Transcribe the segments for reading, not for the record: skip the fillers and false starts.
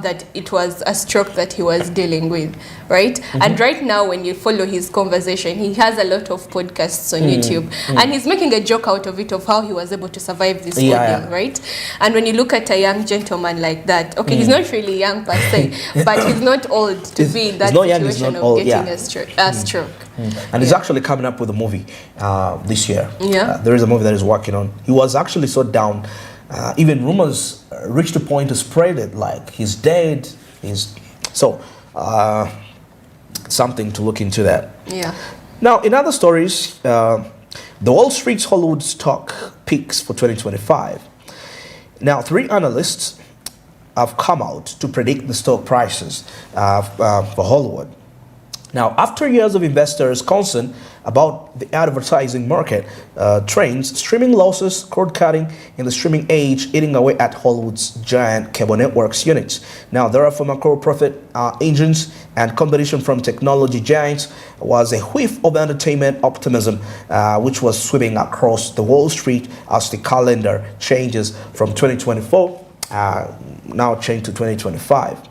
that it was a stroke that he was dealing with, right? And right now, when you follow his conversation, he has a lot of podcasts on YouTube, and he's making a joke out of it of how he was able to survive this ordeal, right? And when you look at a young gentleman like that, okay, he's not really young per se, but he's not old to be in that situation of getting a stroke. And he's actually coming up with a movie this year. Yeah. There is a movie that he's working on. He was actually so down. Even rumors reached a point to spread it like he's dead. Something to look into that. Yeah. Now, in other stories, the Wall Street's Hollywood stock peaks for 2025. Now, 3 analysts have come out to predict the stock prices for Hollywood. Now, after years of investors' concern about the advertising market trends, streaming losses, cord cutting in the streaming age eating away at Hollywood's giant cable networks units. Now, there are for macro profit engines and competition from technology giants was a whiff of entertainment optimism, which was sweeping across the Wall Street as the calendar changes from 2024, now changed to 2025.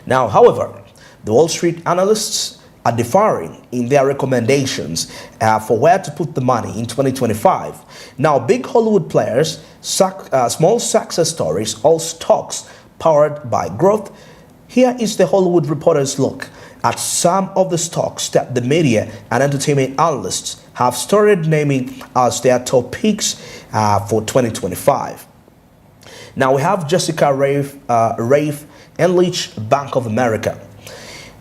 Now, however, the Wall Street analysts are differing in their recommendations for where to put the money in 2025. Now, big Hollywood players, small success stories, all stocks powered by growth. Here is the Hollywood Reporter's look at some of the stocks that the media and entertainment analysts have started naming as their top picks for 2025. Now, we have Jessica Rafe Enlich, Bank of America.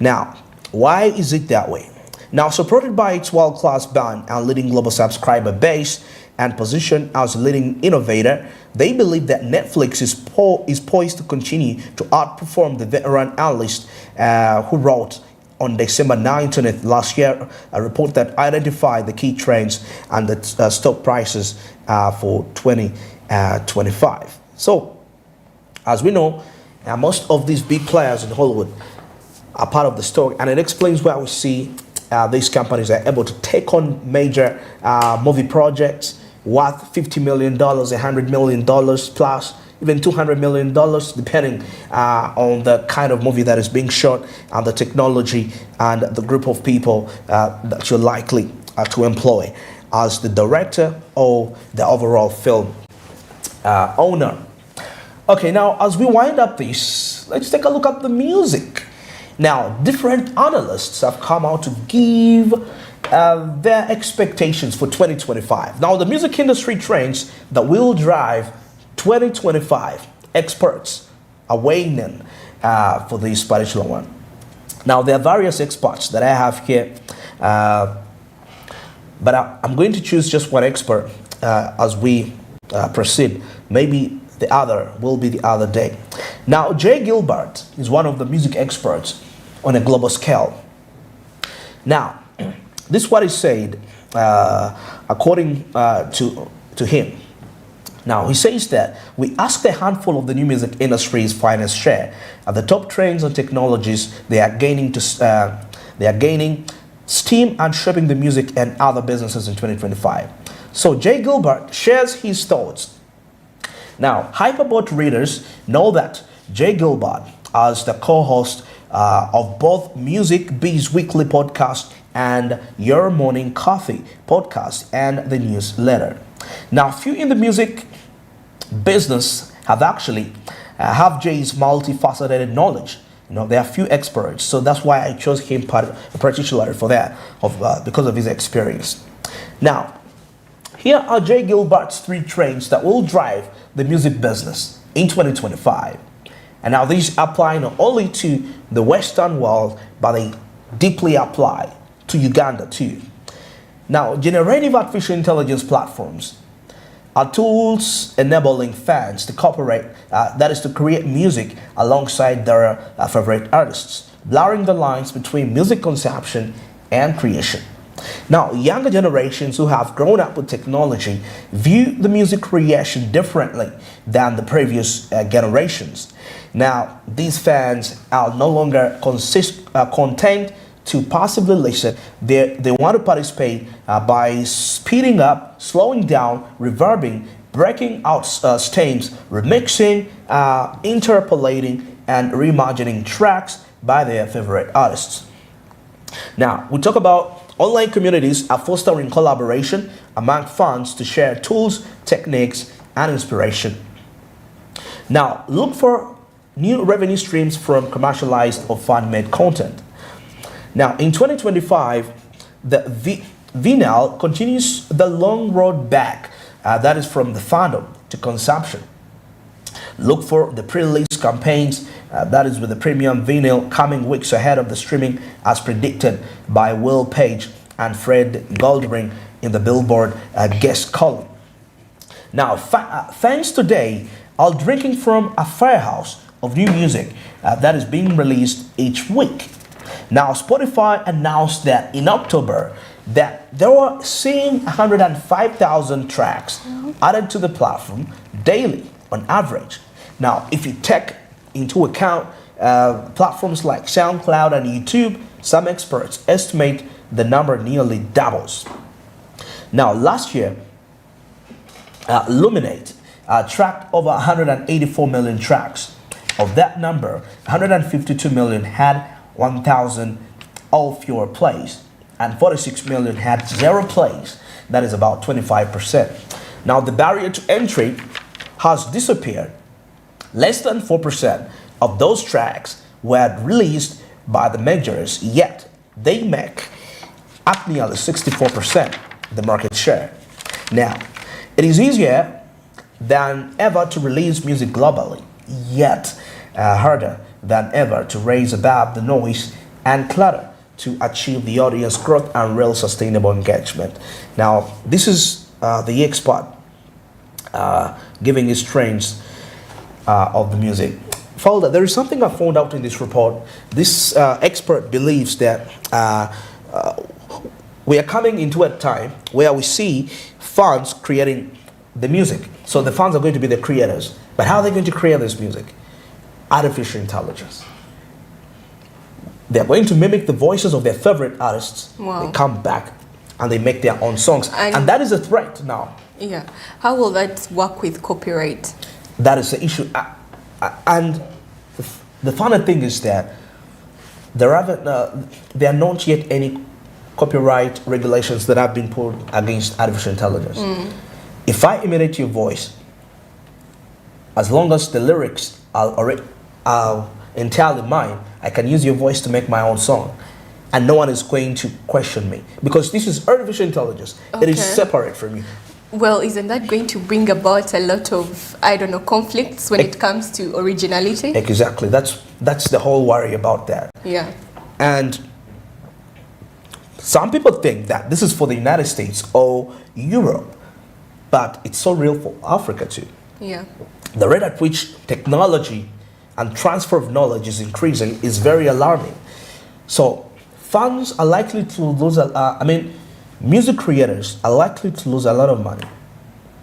Now, why is it that way? Now, supported by its world-class brand and leading global subscriber base and position as a leading innovator, they believe that Netflix is poised to continue to outperform the veteran analyst who wrote on December 19th last year a report that identified the key trends and the stock prices for 2025. So, as we know, most of these big players in Hollywood are part of the story, and it explains why we see these companies are able to take on major movie projects worth $50 million, $100 million plus, even $200 million, depending on the kind of movie that is being shot and the technology and the group of people that you're likely to employ as the director or the overall film owner. Okay, now as we wind up this, let's take a look at the music. Now, different analysts have come out to give their expectations for 2025. Now, the music industry trends that will drive 2025, experts are weighing in for this particular one. Now, there are various experts that I have here, but I'm going to choose just one expert as we proceed. Maybe the other will be the other day. Now, Jay Gilbert is one of the music experts on a global scale. Now, this is what he said according to him. Now, he says that we asked a handful of the new music industry's finest share at the top trends and technologies they are gaining steam and shaping the music and other businesses in 2025. So Jay Gilbert shares his thoughts. Now, Hyperboat readers know that Jay Gilbert, as the co-host of both Music Biz Weekly podcast and Your Morning Coffee podcast and the newsletter. Now, few in the music business have actually have Jay's multifaceted knowledge. You know, there are few experts, so that's why I chose him particularly for that, because of his experience. Now, here are Jay Gilbert's 3 trends that will drive the music business in 2025. And now these apply not only to the Western world, but they deeply apply to Uganda too. Now, generative artificial intelligence platforms are tools enabling fans to cooperate, that is to create music alongside their favorite artists, blurring the lines between music consumption and creation. Now, younger generations who have grown up with technology view the music creation differently than the previous generations. Now, these fans are no longer content to passively listen. They want to participate by speeding up, slowing down, reverbing, breaking out stems, remixing, interpolating, and reimagining tracks by their favorite artists. Now, we talk about online communities are fostering collaboration among fans to share tools, techniques, and inspiration. Now, look for new revenue streams from commercialized or fan-made content. Now, in 2025, the vinyl continues the long road back, that is from the fandom to consumption. Look for the pre-release campaigns, that is with the premium vinyl coming weeks ahead of the streaming as predicted by Will Page and Fred Goldring in the Billboard guest column. Now, thanks today, are drinking from a firehouse of new music that is being released each week. Now, Spotify announced that in October that they were seeing 105,000 tracks added to the platform daily on average. Now, if you take into account platforms like SoundCloud and YouTube, some experts estimate the number nearly doubles. Now, last year, Luminate tracked over 184 million tracks. Of that number, 152 million had 1,000 or fewer plays, and 46 million had 0 plays. That is about 25%. Now, the barrier to entry has disappeared. Less than 4% of those tracks were released by the majors, yet they make up nearly 64% the market share. Now, it is easier than ever to release music globally, yet harder than ever to raise above the noise and clutter to achieve the audience growth and real sustainable engagement. Now, this is the expert giving his strengths of the music. Folder, there is something I found out in this report. This expert believes that we are coming into a time where we see fans creating the music. So the fans are going to be the creators. But how are they going to create this music? Artificial intelligence. They're going to mimic the voices of their favorite artists. Wow. They come back and they make their own songs. And that is a threat now. Yeah. How will that work with copyright? That is the issue. And the funny thing is that there are not yet any copyright regulations that have been put against artificial intelligence. If I imitate your voice, as long as the lyrics are entirely mine, I can use your voice to make my own song. And no one is going to question me. Because this is artificial intelligence. Okay. It is separate from you. Well, isn't that going to bring about a lot of, I don't know, conflicts when it comes to originality? Exactly. That's the whole worry about that. Yeah. And some people think that this is for the United States or Europe, but it's so real for Africa too. Yeah. The rate at which technology and transfer of knowledge is increasing is very alarming. So fans are likely to lose, music creators are likely to lose a lot of money.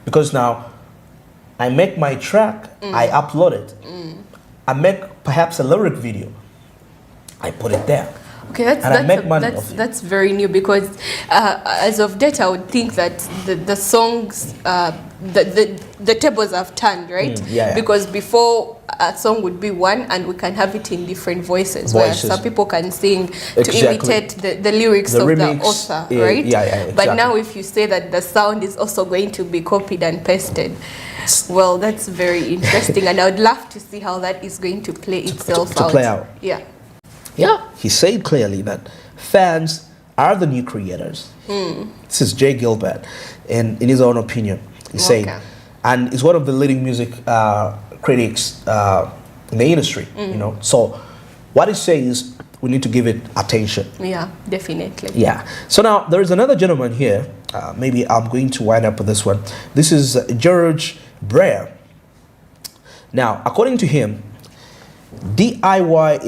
Because now, I make my track, I upload it. I make perhaps a lyric video, I put it there. Okay, that's very new because as of date, I would think that the songs, the tables have turned, right? Yeah. Because before a song would be one and we can have it in different voices. Where some people can sing to imitate the lyrics of remix, the author, right? Yeah, exactly. But now if you say that the sound is also going to be copied and pasted, well, that's very interesting. And I would love to see how that is going to play itself out. Play out. Yeah. Yeah, he said clearly that fans are the new creators. This is Jay Gilbert, in his own opinion. He said, and he's one of the leading music critics in the industry. You know, so what he says, we need to give it attention. Yeah, definitely. Yeah. So now there is another gentleman here. Maybe I'm going to wind up with this one. This is George Breyer. Now, according to him, DIY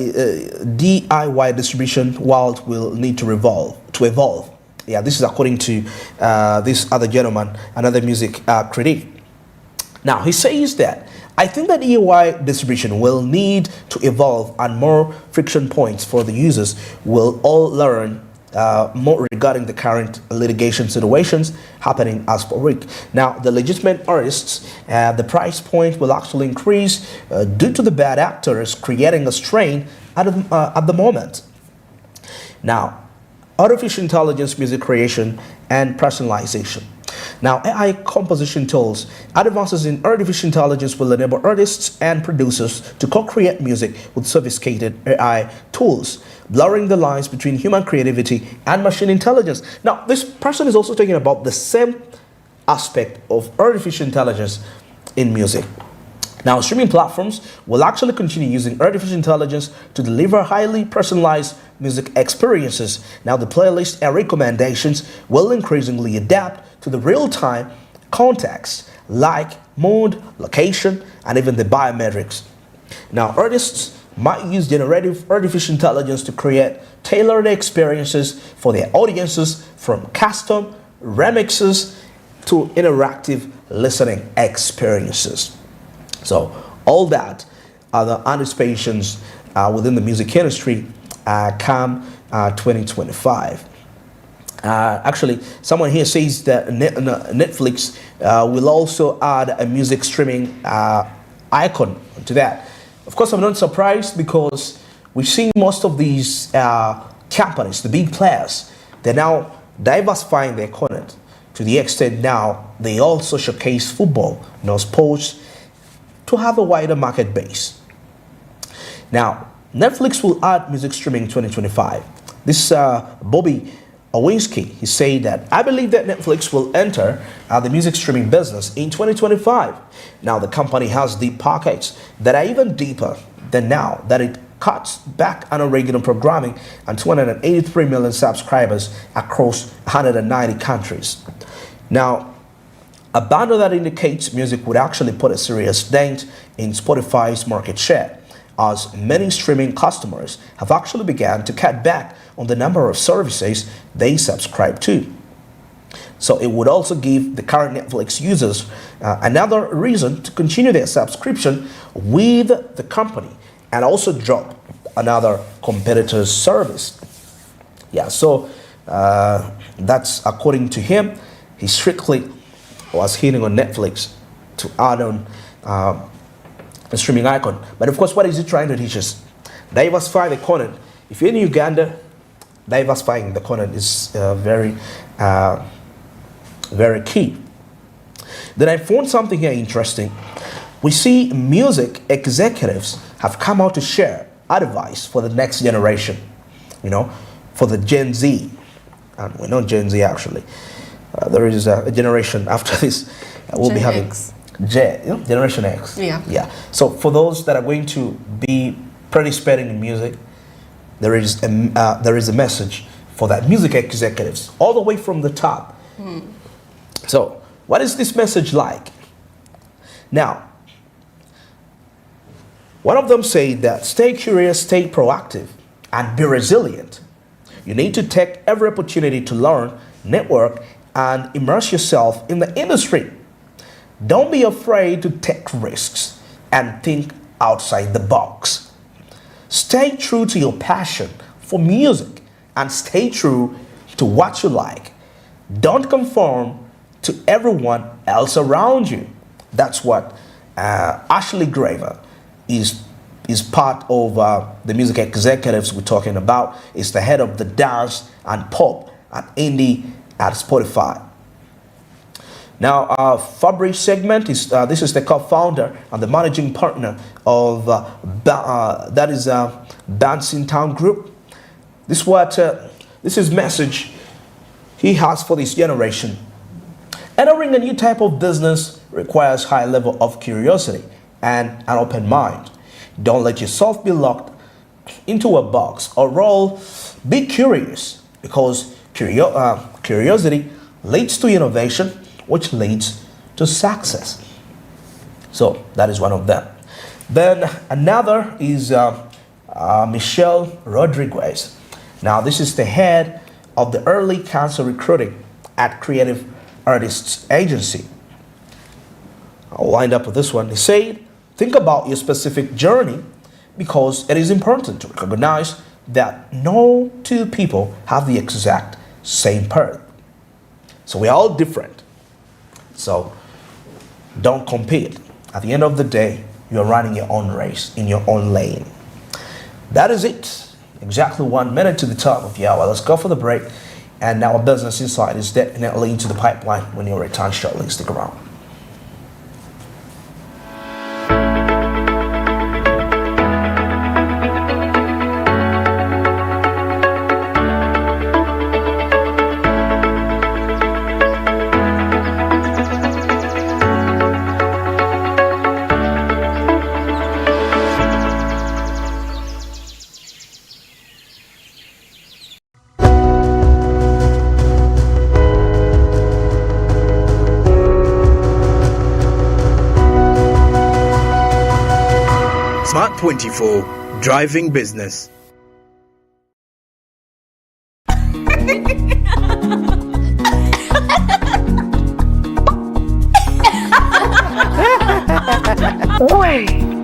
distribution world will need to evolve. Yeah, this is according to this other gentleman, another music critic. Now, he says that I think that DIY distribution will need to evolve and more friction points for the users will all learn more regarding the current litigation situations happening as per week. Now, the legitimate artists, the price point will actually increase due to the bad actors creating a strain at the moment. Now, artificial intelligence music creation and personalization. Now, AI composition tools. Advances in artificial intelligence will enable artists and producers to co-create music with sophisticated AI tools, blurring the lines between human creativity and machine intelligence. Now, this person is also talking about the same aspect of artificial intelligence in music. Now, streaming platforms will actually continue using artificial intelligence to deliver highly personalized music experiences. Now, the playlist and recommendations will increasingly adapt to the real-time context, like mood, location, and even the biometrics. Now, artists might use generative artificial intelligence to create tailored experiences for their audiences, from custom remixes to interactive listening experiences. So all that are the anticipations within the music industry come 2025. Actually, someone here says that Netflix will also add a music streaming icon to that. Of course, I'm not surprised because we've seen most of these companies, the big players, they're now diversifying their content to the extent now they also showcase football, sports, to have a wider market base. Now, Netflix will add music streaming in 2025. This Bobby Owinski, he said that, I believe that Netflix will enter the music streaming business in 2025. Now, the company has deep pockets that are even deeper than now that it cuts back on original programming and 283 million subscribers across 190 countries. Now, a banner that indicates music would actually put a serious dent in Spotify's market share, as many streaming customers have actually begun to cut back on the number of services they subscribe to. So it would also give the current Netflix users another reason to continue their subscription with the company and also drop another competitor's service. Yeah, so that's according to him. He strictly was hitting on Netflix to add on a streaming icon. But of course, what is he trying to teach us? Diversify the content. If you're in Uganda, diversifying the content is very key. Then I found something here interesting. We see music executives have come out to share advice for the next generation, for the Gen Z. And we're not Gen Z actually. There is a generation after this. We'll Gen be having X. Generation X. Yeah. So for those that are going to be participating in music, there is a message for that music executives all the way from the top. So what is this message like? Now, one of them said that stay curious, stay proactive, and be resilient. You need to take every opportunity to learn, network, and immerse yourself in the industry. Don't be afraid to take risks and think outside the box. Stay true to your passion for music and stay true to what you like. Don't conform to everyone else around you. That's what Ashley Graver is part of the music executives we're talking about. Is the head of the dance and pop and indie at Spotify. Now, Fabrice Segment is this is the co-founder and the managing partner of Dancing Town Group. This is message he has for this generation. Entering a new type of business requires high level of curiosity and an open mind. Don't let yourself be locked into a box or role. Be curious, because curiosity leads to innovation, which leads to success. So that is one of them. Then another is Michelle Rodriguez. Now this is the head of the early cancer recruiting at Creative Artists Agency. I'll wind up with this one. He said, think about your specific journey because it is important to recognize that no two people have the exact same birth. So we're all different. So don't compete. At the end of the day, you're running your own race in your own lane. That is it. Exactly 1 minute to the top of the hour. Let's go for the break. And our business insight is definitely into the pipeline when you return shortly. Stick around. Smart 24, driving business.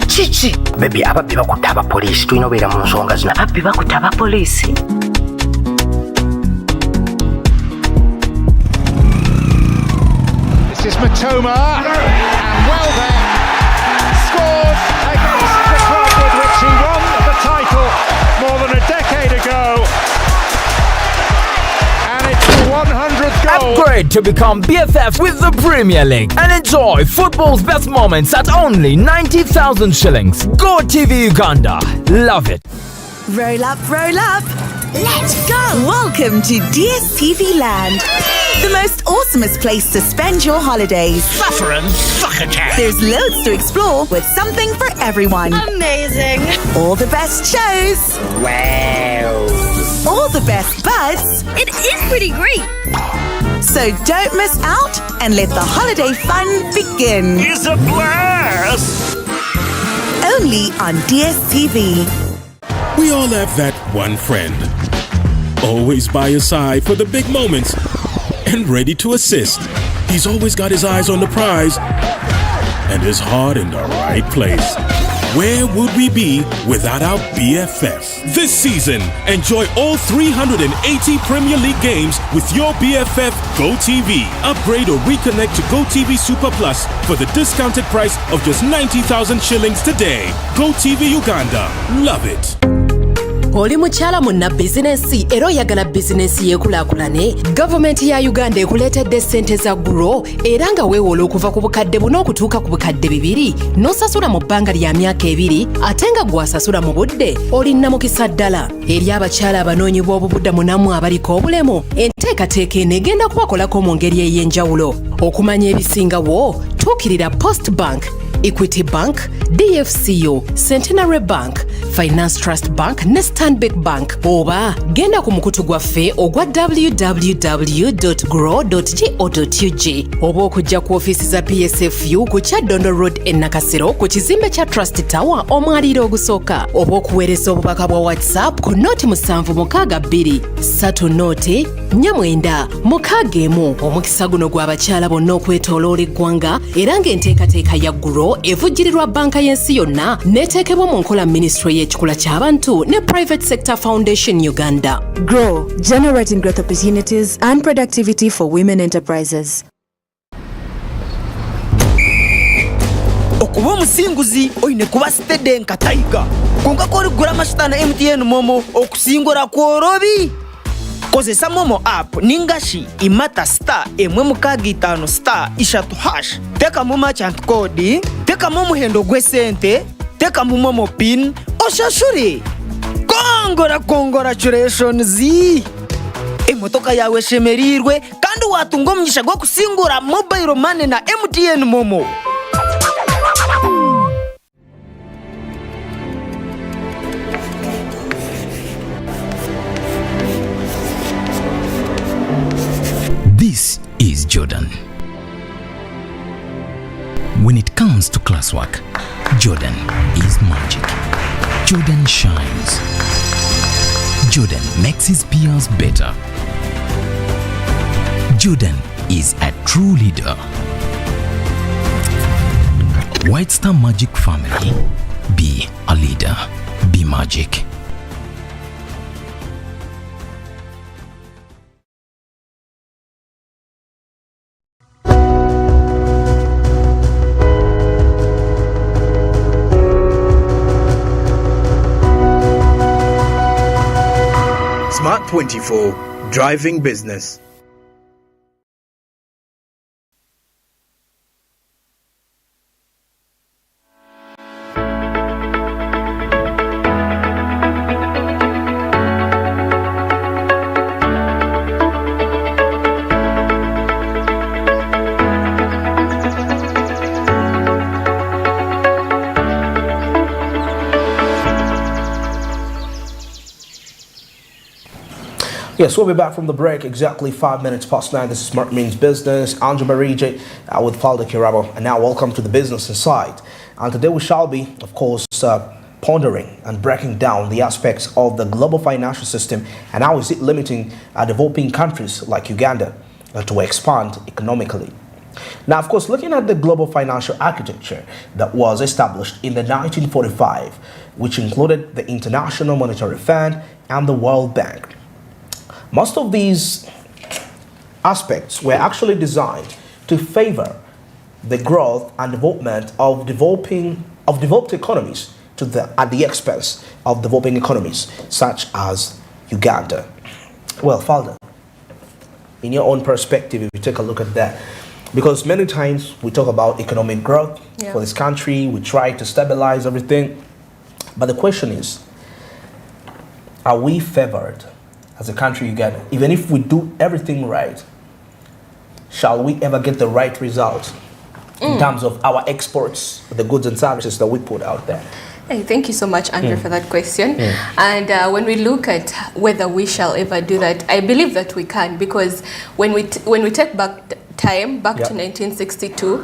Chichi baby ababbi bakutaba police tulina obeera mu nsonga zino. Ababbi bakutaba police. This is Matoma and well there scored against the club with which he won the title more than a decade ago, and it's the 100th goal. Upgrade to become BFF with the Premier League and enjoy football's best moments at only 90,000 shillings. Go TV Uganda. Love it. Roll up, roll up. Let's go. Welcome to DSTV Land. The most awesomest place to spend your holidays. Suffering succotash. There's loads to explore with something for everyone. Amazing. All the best shows. Wow. All the best buds. It is pretty great. So don't miss out and let the holiday fun begin. It's a blast. Only on DSTV. We all have that one friend. Always by your side for the big moments and ready to assist. He's always got his eyes on the prize and his heart in the right place. Where would we be without our BFF? This season, enjoy all 380 Premier League games with your BFF GoTV. Upgrade or reconnect to GoTV Super Plus for the discounted price of just 90,000 shillings today. GoTV Uganda. Love it. Oli mukyala munna bizinesi era oyagala bizinesi yeekulaakulane. Gavumenti ya Uganda ekuleetedde ssente za Grow era nga weewola okuva ku bukadde buno okutuuka ku bukadde 2 n'osasula mu bbanga lya myaka 2 ate nga gw'asasula mu budde olinna mukisa ddala. Eri abakyala abanoonyi b'obubudamu nammwe abaliko obulemu enteekateeka eno egenda kubakolako mu ngeri ey'enjawulo. Okumanya ebisingawo tuukirira Post Bank, Equity Bank, DFCO, Centenary Bank, Finance Trust Bank ne Stanbic Bank oba genda ku mukutu gwaffe ogwa www.grow.go.ug oba okujja ku ofiisi za PSFU ku Kyaddondo Road e Nakasero ku kizimbe kya Trust Tower omwaliiro ogusooka oba okuweereza obubaka bwa WhatsApp ku nooti 7623 3 nooti 4961. Omukisa guno gw'abakyala bonna okwetooloola eggwanga era ng'enteekateeka ya Grow evujjirirwa banka y'ensi yonna n'eteekebwa mu nkola Ministry y'ekikula ky'abantu ne Private Sector Foundation Uganda. Grow, generating growth opportunities and productivity for women enterprises. Okuba omusinguzi oyine kuba stede nka Tiger. Konka koligula amashita na MTN Momo okusingura kworobi. Kozesa Momo app ningashi imata *165 *3#. Teka mu merchant code, teka mu muhendo gw'esente, teka mu Momo pin, oshashuri. Congratulations! Emotoka yawe shemerirwe kandi watunga omugisha gwo kusingura mobile money na MTN Momo. This is Jordan. When it comes to classwork, Jordan is magic. Jordan shines. Jordan makes his peers better. Jordan is a true leader. White Star Magic family. Be a leader. Be magic. Smart 24, driving business. Yes, we'll be back from the break exactly 5 minutes past 9. This is Smart Means Business. Andrew Barije with Faldo Kirabo. And now welcome to the Business Insight. And today we shall be, of course, pondering and breaking down the aspects of the global financial system and how is it limiting developing countries like Uganda to expand economically. Now, of course, looking at the global financial architecture that was established in the 1945, which included the International Monetary Fund and the World Bank. Most of these aspects were actually designed to favor the growth and development of developed economies at the expense of developing economies such as Uganda. Well, Faldo, in your own perspective, if you take a look at that, because many times we talk about economic growth for this country, we try to stabilize everything, but the question is, are we favored as a country, Uganda? Even if we do everything right, shall we ever get the right result in terms of our exports, the goods and services that we put out there? Hey, thank you so much, Andrew, for that question. And when we look at whether we shall ever do that, I believe that we can, because when we take back time, back to 1962,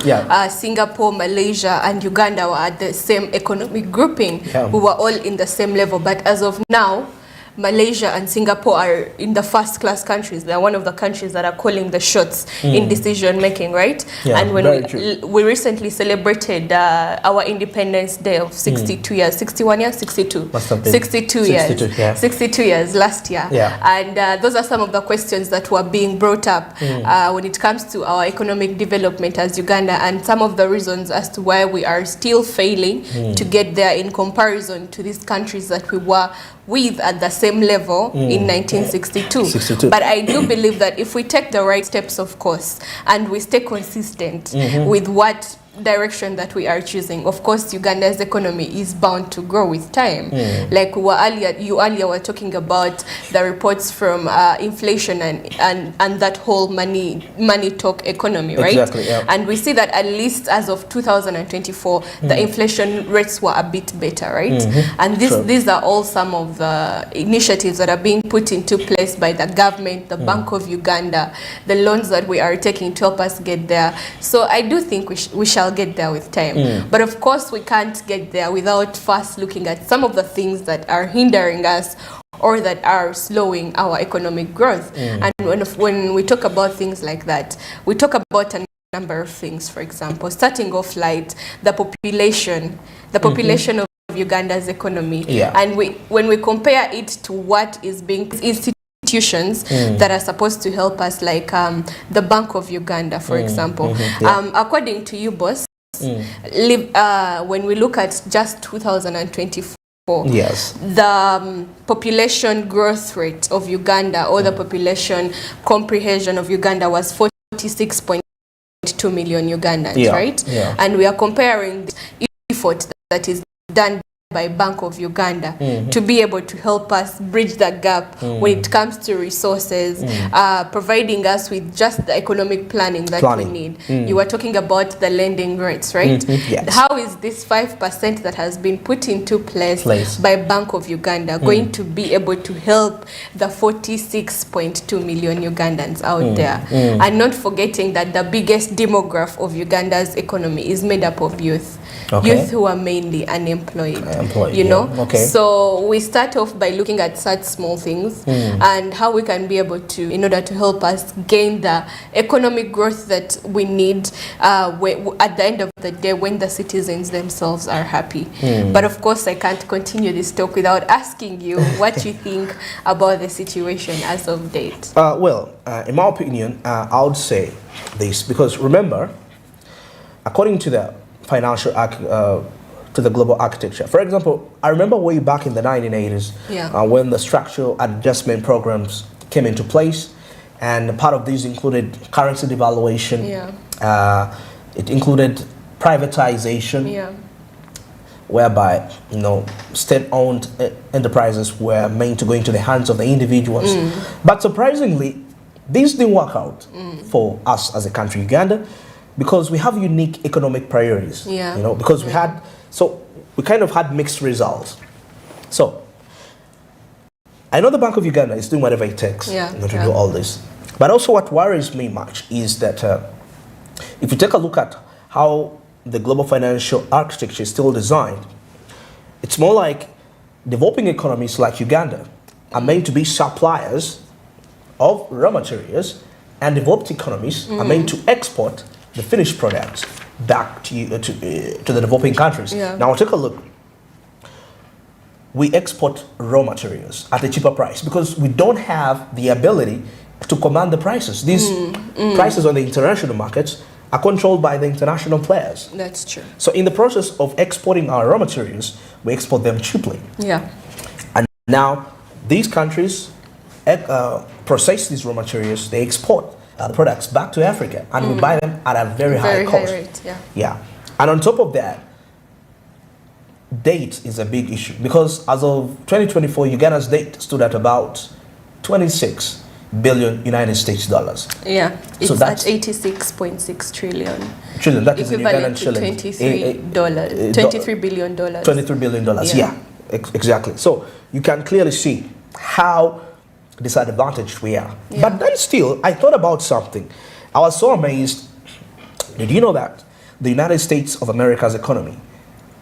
Singapore, Malaysia, and Uganda were at the same economic grouping. We were all in the same level. But as of now, Malaysia and Singapore are in the first-class countries. They're one of the countries that are calling the shots in decision-making, right? And when we recently celebrated our Independence Day of 62 years, 61 years, 62? Must have been. 62 years. 62 years last year. And those are some of the questions that were being brought up when it comes to our economic development as Uganda, and some of the reasons as to why we are still failing to get there in comparison to these countries that we were with at the same level in 1962. But I do believe that if we take the right steps, of course, and we stay consistent with what direction that we are choosing, of course, Uganda's economy is bound to grow with time. Like you earlier were talking about the reports from inflation and that whole money talk economy, right? Exactly, And we see that at least as of 2024, the inflation rates were a bit better, right? And these are all some of the initiatives that are being put into place by the government, the Bank of Uganda, the loans that we are taking to help us get there. So I do think we shall get there with time. But of course, we can't get there without first looking at some of the things that are hindering us or that are slowing our economic growth. And when we talk about things like that, we talk about a number of things. For example, starting off light, the population of Uganda's economy. And when we compare it to what is being institutions that are supposed to help us, like the Bank of Uganda, for example. According to you, boss, when we look at just 2024, the population growth rate of Uganda, or the population comprehension of Uganda, was 46.2 million Ugandans, right? And we are comparing the effort that is done by Bank of Uganda to be able to help us bridge that gap when it comes to resources, providing us with just the economic planning that we need. You were talking about the lending rates, right? How is this 5% that has been put into place by Bank of Uganda going to be able to help the 46.2 million Ugandans out there? And not forgetting that the biggest demographic of Uganda's economy is made up of youth. Youth who are mainly unemployed, you know. So we start off by looking at such small things and how we can be able to, in order to help us gain the economic growth that we need at the end of the day, when the citizens themselves are happy. But of course, I can't continue this talk without asking you what you think about the situation as of date. Well, in my opinion, I would say this, because remember, according to the financial to the global architecture. For example, I remember way back in the 1980s when the structural adjustment programs came into place, and part of these included currency devaluation. It included privatization, whereby state-owned enterprises were meant to go into the hands of the individuals. But surprisingly, this didn't work out for us as a country, Uganda, because we have unique economic priorities. Because we kind of had mixed results. So I know the Bank of Uganda is doing whatever it takes to do all this. But also what worries me much is that if you take a look at how the global financial architecture is still designed, it's more like developing economies like Uganda are meant to be suppliers of raw materials, and developed economies are meant to export the finished products back to the developing countries. Now take a look. We export raw materials at a cheaper price because we don't have the ability to command the prices. These prices on the international markets are controlled by the international players. That's true. So in the process of exporting our raw materials, we export them cheaply. And now these countries process these raw materials, they export products back to Africa, and we buy them at a very high cost. Rate, and on top of that, debt is a big issue because as of 2024, Uganda's debt stood at about 26 billion United States dollars. It's so that's at 86.6 trillion. That is in Ugandan shilling. $23 billion. $23 billion, exactly. So you can clearly see how disadvantaged we are. But then still, I thought about something. I was so amazed. Did you know that the United States of America's economy,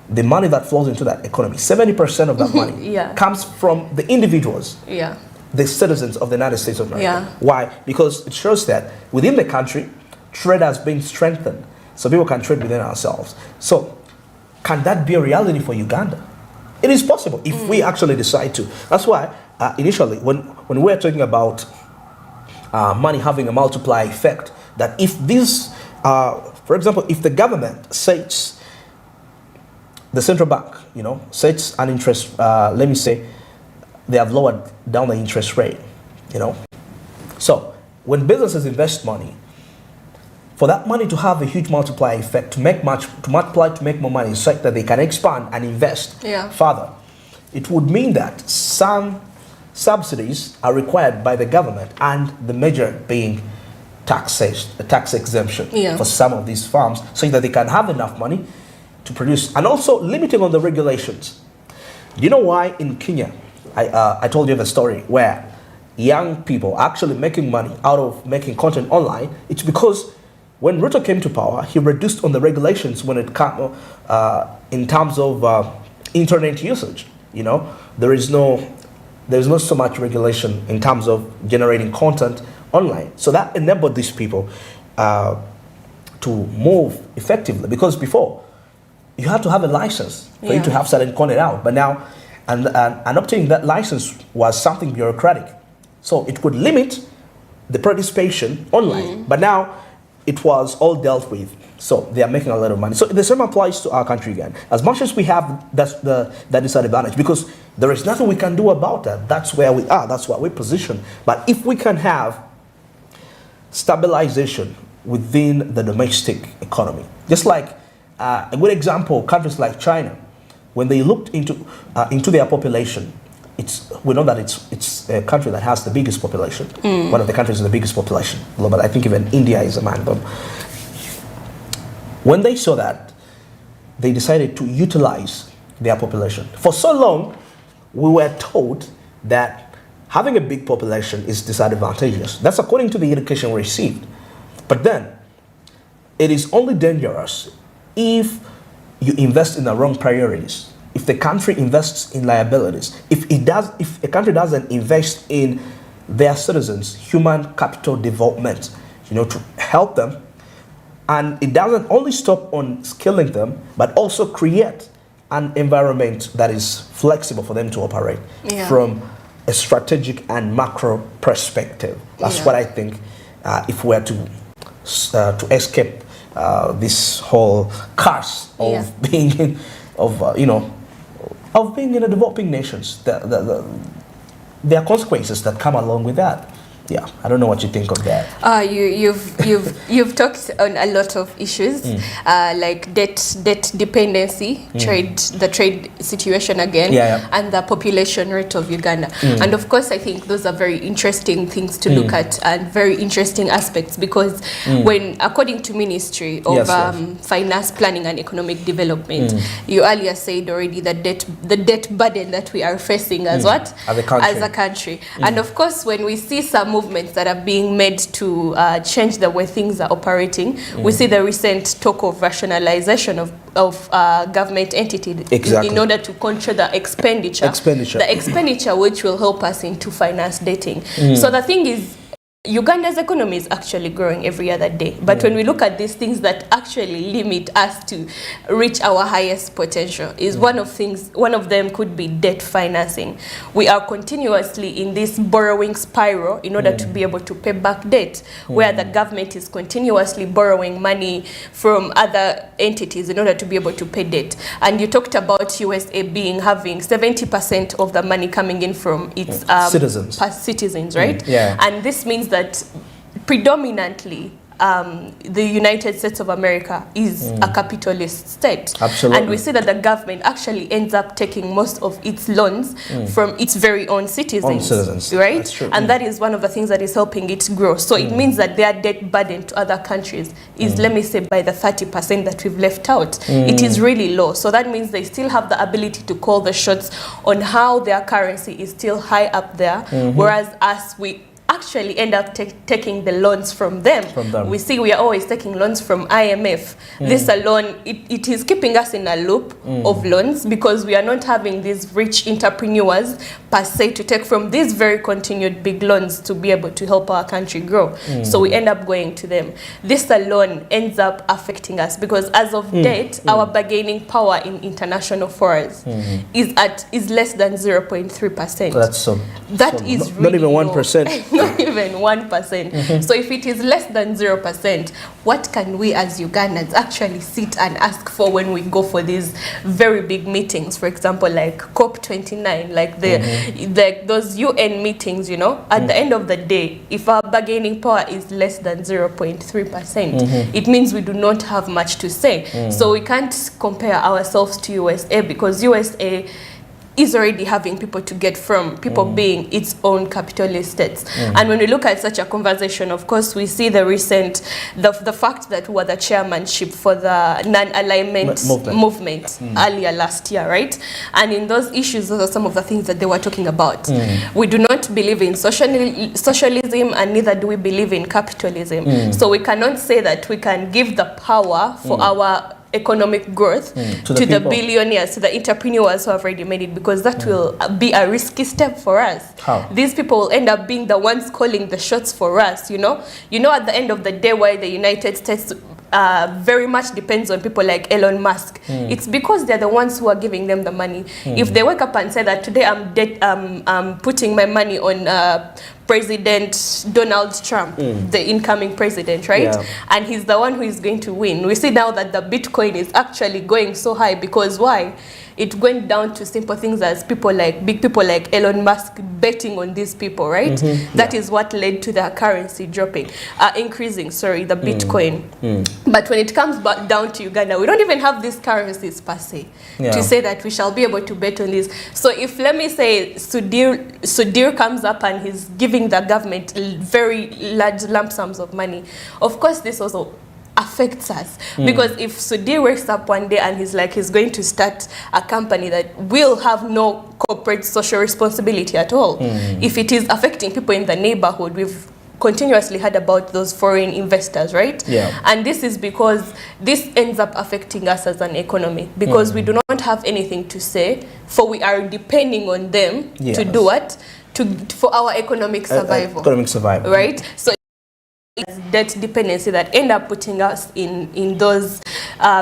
the money that flows into that economy, 70% of that money comes from the individuals, the citizens of the United States of America. Why? Because it shows that within the country, trade has been strengthened, so people can trade within ourselves. So can that be a reality for Uganda? It is possible if we actually decide to. That's why initially, when we were talking about money having a multiplier effect, that if this, for example, if the government sets, the central bank, sets an interest, let me say, they have lowered down the interest rate, So when businesses invest money, for that money to have a huge multiplier effect, to multiply to make more money, so that they can expand and invest further, it would mean that some subsidies are required by the government, and the major being tax exemption for some of these farms, so that they can have enough money to produce, and also limiting on the regulations. Do you know why in Kenya, I told you the story where young people are actually making money out of making content online? It's because when Ruto came to power, he reduced on the regulations when it came in terms of internet usage. There's not so much regulation in terms of generating content online. So that enabled these people to move effectively, because before you had to have a license for you to have certain content out. But now, and obtaining that license was something bureaucratic. So it could limit the participation online. But now it was all dealt with. So they are making a lot of money. So the same applies to our country again. As much as we have that disadvantage, because there is nothing we can do about that. That's where we are. That's what we position. But if we can have stabilization within the domestic economy, just like a good example, countries like China, when they looked into their population, we know that it's a country that has the biggest population. One of the countries with the biggest population globally. I think even India is among them. When they saw that, they decided to utilize their population. For so long, we were told that having a big population is disadvantageous. That's according to the education we received. But then, it is only dangerous if you invest in the wrong priorities. If the country invests in liabilities, if a country doesn't invest in their citizens' human capital development, to help them, and it doesn't only stop on skilling them, but also create an environment that is flexible for them to operate from a strategic and macro perspective. That's what I think. If we are to escape this whole curse of being of being in a developing nations. There are consequences that come along with that. Yeah, I don't know what you think of that. You've talked on a lot of issues, like debt dependency, the trade situation again, and the population rate of Uganda. And of course, I think those are very interesting things to look at and very interesting aspects, because when, according to Ministry of Finance, Planning and Economic Development, you earlier said already that the debt burden that we are facing as what? As a country. And of course, when we see some movements that are being made to change the way things are operating. We see the recent talk of rationalization of government entities in order to control the expenditure. The expenditure which will help us into finance dating. So the thing is, Uganda's economy is actually growing every other day. But when we look at these things that actually limit us to reach our highest potential, is one of them could be debt financing. We are continuously in this borrowing spiral in order to be able to pay back debt, where the government is continuously borrowing money from other entities in order to be able to pay debt. And you talked about USA having 70% of the money coming in from its citizens, right? And this means that predominantly the United States of America is a capitalist state. Absolutely. And we see that the government actually ends up taking most of its loans from its very own citizens. Right? That's true. And that is one of the things that is helping it grow. So it means that their debt burden to other countries is, let me say, by the 30% that we've left out. It is really low. So that means they still have the ability to call the shots on how their currency is still high up there, whereas us, we actually end up taking the loans from them. We see we are always taking loans from IMF. This alone, it is keeping us in a loop of loans, because we are not having these rich entrepreneurs per se to take from these very continued big loans to be able to help our country grow. So we end up going to them. This alone ends up affecting us, because as of date, our bargaining power in international forums is less than 0.3%. That is really not even 1%. Not even 1%. So if it is less than 0%, what can we as Ugandans actually sit and ask for when we go for these very big meetings? For example, like COP29, like those UN meetings, at the end of the day, if our bargaining power is less than 0.3%, it means we do not have much to say. So we can't compare ourselves to USA, because USA is already having people to get from, people being its own capitalist states. And when we look at such a conversation, of course, we see the recent, the fact that we were the chairmanship for the non-alignment movement earlier last year, right? And in those issues, those are some of the things that they were talking about. We do not believe in socialism, and neither do we believe in capitalism. So we cannot say that we can give the power for our economic growth to the billionaires, to the entrepreneurs who have already made it, because that will be a risky step for us. How? These people will end up being the ones calling the shots for us, at the end of the day, why the United States very much depends on people like Elon Musk. It's because they're the ones who are giving them the money. If they wake up and say that today I'm putting my money on President Donald Trump, the incoming president, right? And he's the one who is going to win. We see now that the Bitcoin is actually going so high, because why? It went down to simple things as big people like Elon Musk betting on these people, right? That is what led to the currency increasing, the Bitcoin. But when it comes back down to Uganda, we don't even have these currencies per se to say that we shall be able to bet on this. So if, let me say, Sudir comes up and he's giving the government very large lump sums of money, of course this also affects us, because if Sudir wakes up one day and he's going to start a company that will have no corporate social responsibility at all, if it is affecting people in the neighborhood, we've continuously heard about those foreign investors, right? And this is because this ends up affecting us as an economy, because we do not have anything to say, for we are depending on them to do what? For our economic survival. Right? So debt dependency that end up putting us in those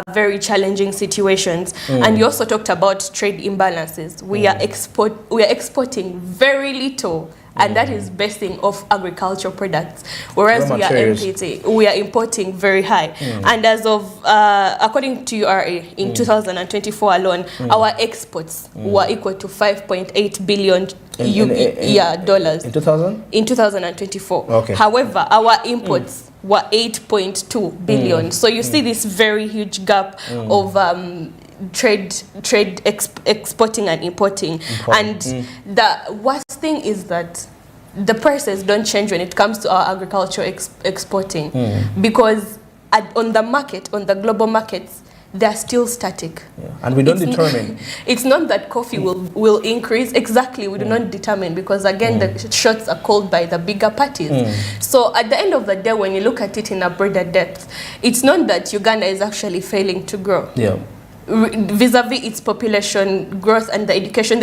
very challenging situations. And you also talked about trade imbalances. We are exporting very little, and that is basing off agricultural products, whereas we are importing very high. And as of according to URA, in 2024 alone, our exports were equal to 5.8 billion dollars in 2024. Okay. However, our imports were 8.2 billion. So you see this very huge gap of exporting and importing. And the worst thing is that the prices don't change when it comes to our agriculture exporting, because on the market, on the global markets, they're still static. And we don't determine. It's not that coffee will increase. Exactly, we do not determine, because again, the shots are called by the bigger parties. So at the end of the day, when you look at it in a broader depth, it's not that Uganda is actually failing to grow. Vis-a-vis its population growth and the education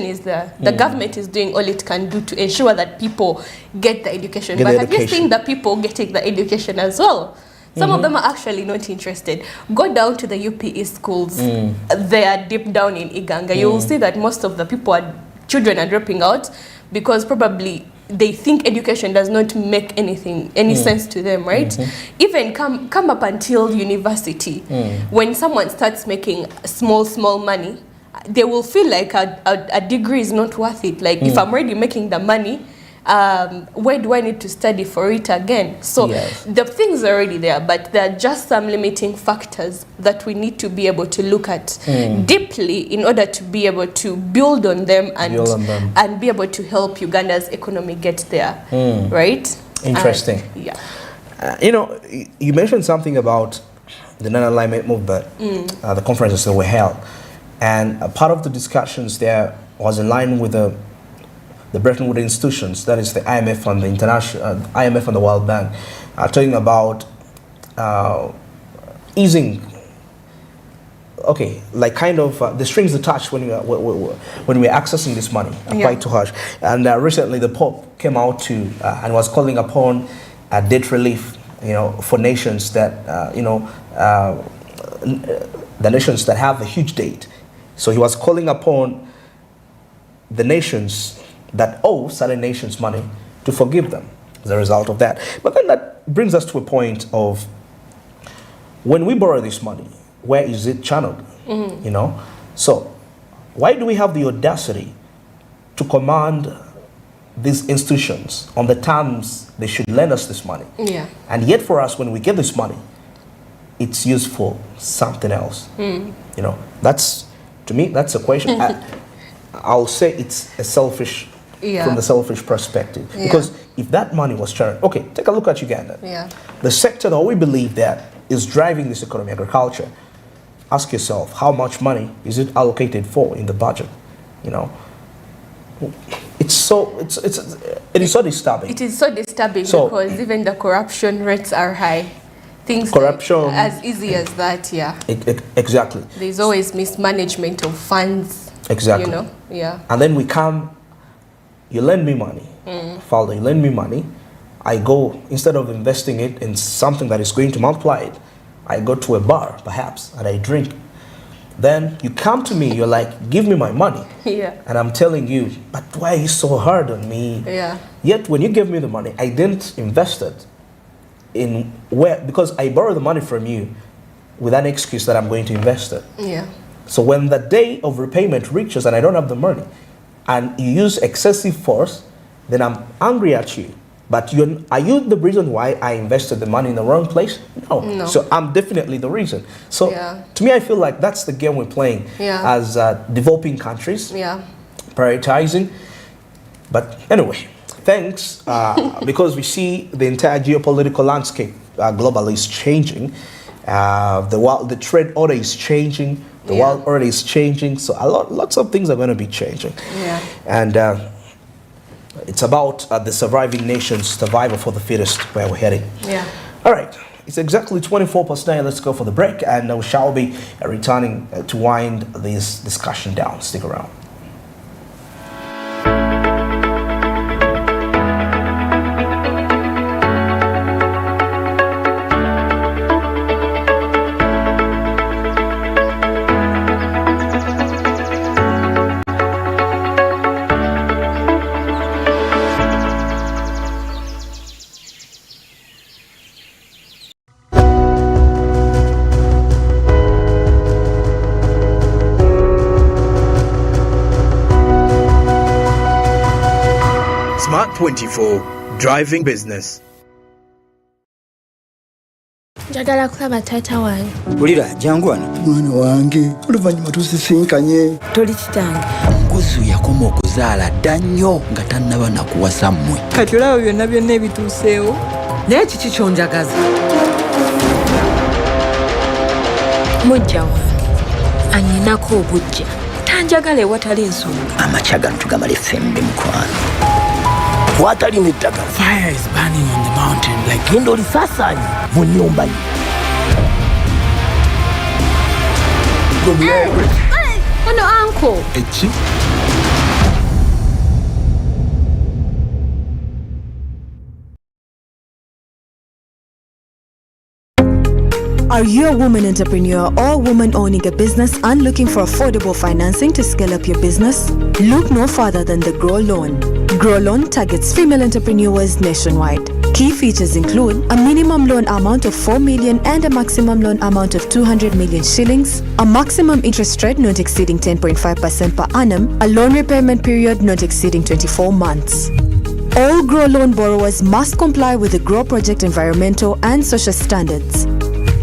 is there. The government is doing all it can do to ensure that people get the education. But have you seen the people getting the education as well? Some of them are actually not interested. Go down to the UPE schools. They are deep down in Iganga. You will see that most of the children are dropping out because probably they think education does not make any sense to them, right? Even come up until university, when someone starts making small money, they will feel like a degree is not worth it. Like, if I'm already making the money, where do I need to study for it again? So the things are already there, but there are just some limiting factors that we need to be able to look at deeply in order to be able to build on them and be able to help Uganda's economy get there, right? Interesting. You mentioned something about the non-alignment movement, the conferences that were held, and a part of the discussions there was in line with the Bretton Woods institutions, that is the IMF and the IMF and the World Bank, talking about easing, like kind of the strings attached when we're accessing this money are quite too harsh. And recently the Pope came out and was calling upon debt relief, for nations that the nations that have a huge debt. So he was calling upon the nations that owe certain nations money to forgive them as a result of that. But then that brings us to a point of, when we borrow this money, where is it channeled? So why do we have the audacity to command these institutions on the terms they should lend us this money? And yet for us, when we get this money, it's used for something else. That's, to me, that's a question. I'll say it's a selfish, from the selfish perspective. Because if that money was channeled, take a look at Uganda. The sector that we believe that is driving this economy, agriculture. Ask yourself, how much money is it allocated for in the budget? It is so disturbing. It is so disturbing because even the corruption rates are high. Things corruption as easy as that, exactly. There's always mismanagement of funds. Exactly. And then we come, you lend me money, Father, you lend me money. I go, instead of investing it in something that is going to multiply it, I go to a bar, perhaps, and I drink. Then you come to me, you're like, give me my money. And I'm telling you, but why are you so hard on me? Yet when you give me the money, I didn't invest it in because I borrowed the money from you with an excuse that I'm going to invest it. So when the day of repayment reaches and I don't have the money, and you use excessive force, then I'm angry at you. But are you the reason why I invested the money in the wrong place? No. So I'm definitely the reason. So to me, I feel like that's the game we're playing as developing countries, prioritizing. But anyway, thanks, because we see the entire geopolitical landscape globally is changing. The trade order is changing. The world order is changing. So lots of things are going to be changing. And it's about the surviving nations, survival for the fittest, where we're heading. All right. It's exactly 24:09. Let's go for the break, and we shall be returning to wind this discussion down. Stick around. Smart 24, driving business. Njagala kulaba taata wange. Ulira jangu wano. Mwana wange, oluvannyuma tusisinkanye. Toli kitange. Nguzu yakoma okuzaala dda nnyo nga tannaba na kuwasa mmwe. Kati olaba byonna ebituuseewo. Naye kiki kyonjagaza? Mujja wange, anninako obujja. Tanjagala ewatali nsonga. Amakya gano tugamala effembe mukwano. Watali n'eddagala. Fire is burning on the mountain like genda olisaasaanye mu nnyumba ye. Ono uncle. Eki? Are you a woman entrepreneur or a woman owning a business and looking for affordable financing to scale up your business? Look no further than the Grow Loan. Grow Loan targets female entrepreneurs nationwide. Key features include a minimum loan amount of 4 million and a maximum loan amount of 200 million shillings, a maximum interest rate not exceeding 10.5% per annum, a loan repayment period not exceeding 24 months. All Grow Loan borrowers must comply with the Grow Project environmental and social standards.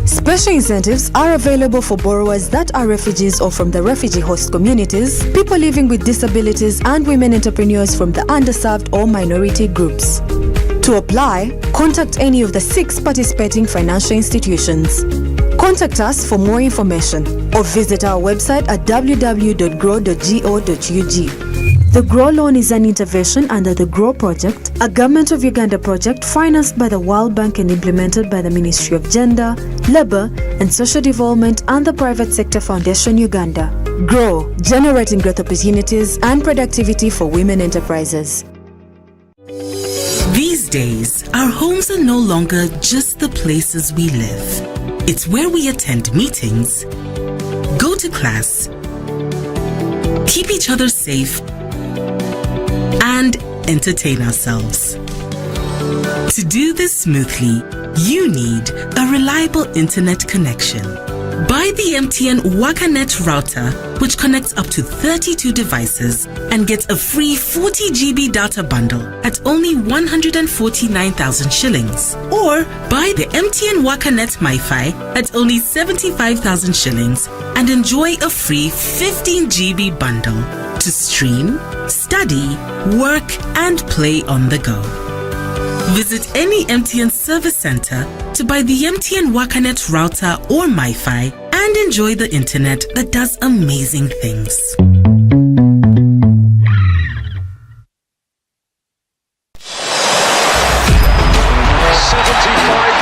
Special incentives are available for borrowers that are refugees or from the refugee host communities, people living with disabilities, and women entrepreneurs from the underserved or minority groups. To apply, contact any of the 6 participating financial institutions. Contact us for more information or visit our website at www.grow.go.ug. The Grow Loan is an intervention under the Grow Project, a Government of Uganda project financed by the World Bank and implemented by the Ministry of Gender, Labour and Social Development and the Private Sector Foundation Uganda. Grow, generating growth opportunities and productivity for women enterprises. These days, our homes are no longer just the places we live. It's where we attend meetings, go to class, keep each other safe, and entertain ourselves. To do this smoothly, you need a reliable internet connection. Buy the MTN WakaNet router, which connects up to 32 devices and gets a free 40 GB data bundle at only 149,000 shillings. Or buy the MTN WakaNet MiFi at only 75,000 shillings and enjoy a free 15 GB bundle to stream, study, work, and play on the go. Visit any MTN service center to buy the MTN WakaNet router or MiFi and enjoy the internet that does amazing things. 75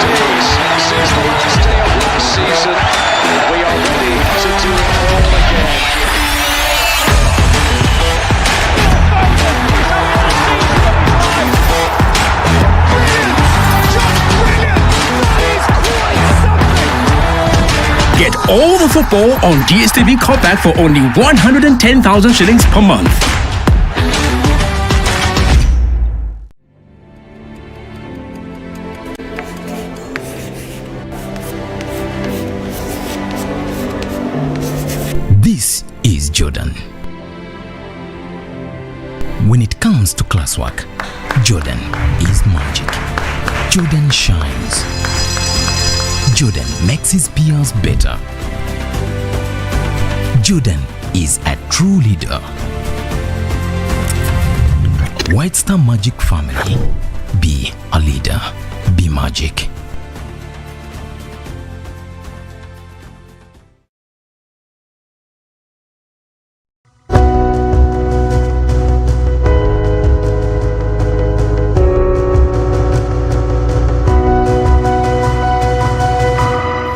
days since the last day of last season. We are ready to do it all again. Get all the football on DSTV Cutback for only 110,000 shillings per month. This is Jordan. When it comes to classwork, Jordan is magic. Jordan shines. Jordan makes his peers better. Jordan is a true leader. White Star Magic family. Be a leader. Be magic.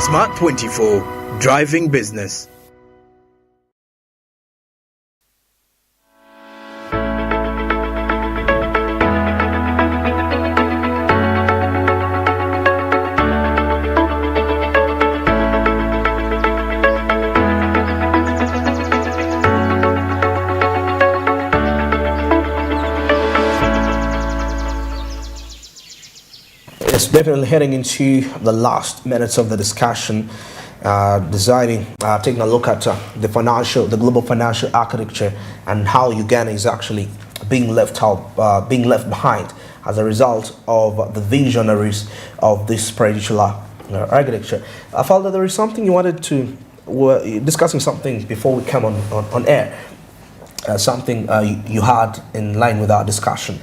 Smart 24, driving business. It's definitely heading into the last minutes of the discussion, taking a look at the global financial architecture and how Uganda is actually being left behind as a result of the visionaries of this particular architecture. I felt that there is something you wanted to, were discussing something before we come on air, something you had in line with our discussion.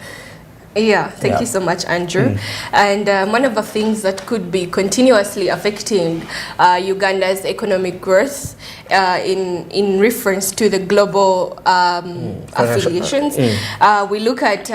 Yeah, thank you so much, Andrew. And one of the things that could be continuously affecting Uganda's economic growth in reference to the global affiliations, we look at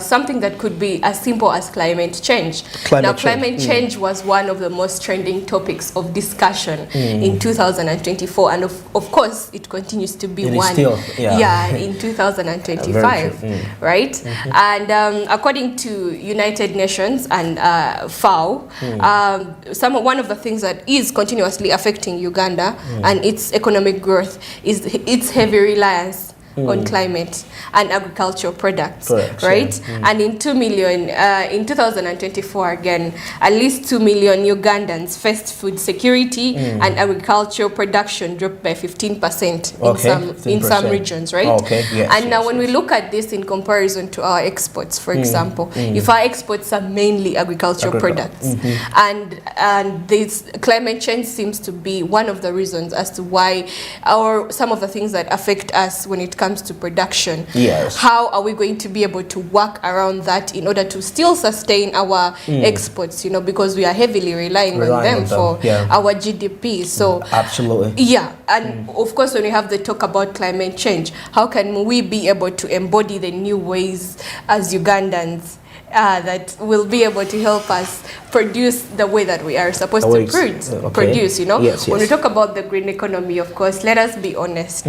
something that could be as simple as climate change. Climate change was one of the most trending topics of discussion in 2024, and of course it continues to be one in 2025, right? And according to United Nations and FAO, one of the things that is continuously affecting Uganda and its economic growth is its heavy reliance on climate and agricultural products, right? And in 2 million, in 2024 again, at least 2 million Ugandans faced food security and agricultural production dropped by 15% in some regions, right? And now when we look at this in comparison to our exports, for example, if our exports are mainly agricultural products, and this climate change seems to be one of the reasons as to why some of the things that affect us when it comes to production. How are we going to be able to work around that in order to still sustain our exports, you know, because we are heavily relying on them for our GDP. So absolutely. Yeah. And of course, when we have the talk about climate change, how can we be able to embody the new ways as Ugandans that will be able to help us produce the way that we are supposed to produce, you know? When we talk about the green economy, of course, let us be honest.